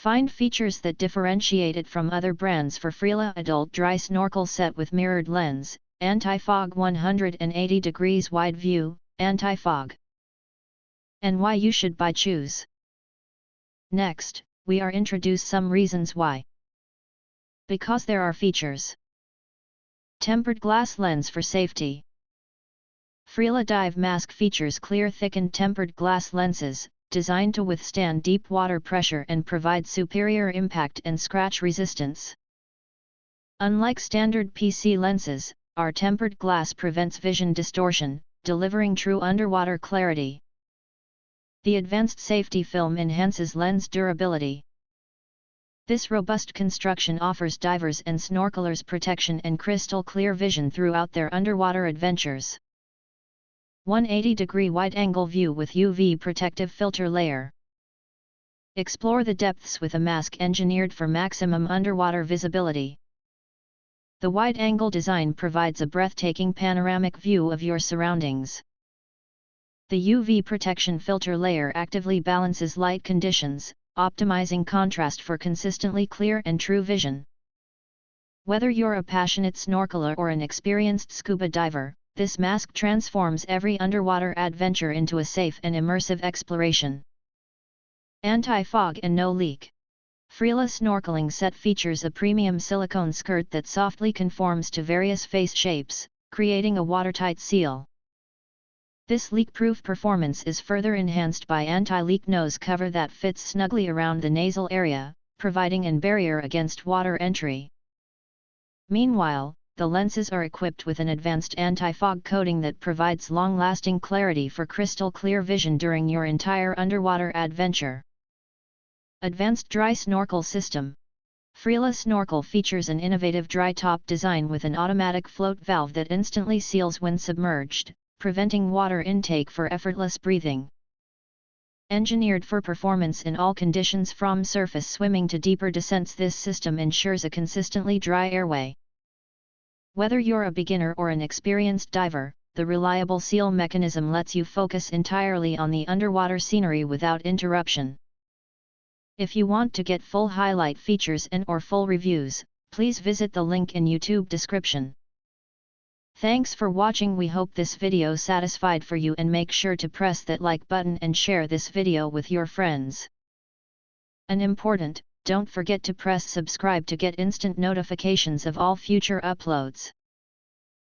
Find features that differentiate it from other brands for Freela Adult Dry Snorkel Set with Mirrored Lens, Anti-Fog 180 degrees Wide View, Anti-Fog. And why you should choose. Next, we are introduce some reasons why. Because there are features. Tempered glass lens for safety. Freela Dive Mask features clear thickened tempered glass lenses, designed to withstand deep water pressure and provide superior impact and scratch resistance. Unlike standard PC lenses, our tempered glass prevents vision distortion, delivering true underwater clarity. The advanced safety film enhances lens durability. This robust construction offers divers and snorkelers protection and crystal clear vision throughout their underwater adventures. 180-degree wide-angle view with UV protective filter layer. Explore the depths with a mask engineered for maximum underwater visibility. The wide-angle design provides a breathtaking panoramic view of your surroundings. The UV protection filter layer actively balances light conditions, optimizing contrast for consistently clear and true vision. Whether you're a passionate snorkeler or an experienced scuba diver, this mask transforms every underwater adventure into a safe and immersive exploration. Anti-fog and no leak. Freela Snorkeling Set features a premium silicone skirt that softly conforms to various face shapes, creating a watertight seal. This leak-proof performance is further enhanced by anti-leak nose cover that fits snugly around the nasal area, providing a barrier against water entry. Meanwhile, the lenses are equipped with an advanced anti-fog coating that provides long-lasting clarity for crystal-clear vision during your entire underwater adventure. Advanced Dry Snorkel System. Freela Snorkel features an innovative dry top design with an automatic float valve that instantly seals when submerged, preventing water intake for effortless breathing. Engineered for performance in all conditions from surface swimming to deeper descents, this system ensures a consistently dry airway. Whether you're a beginner or an experienced diver, the reliable seal mechanism lets you focus entirely on the underwater scenery without interruption. If you want to get full highlight features and/or full reviews, please visit the link in YouTube description. Thanks for watching. We hope this video satisfied for you, and make sure to press that like button and share this video with your friends. And important, don't forget to press subscribe to get instant notifications of all future uploads.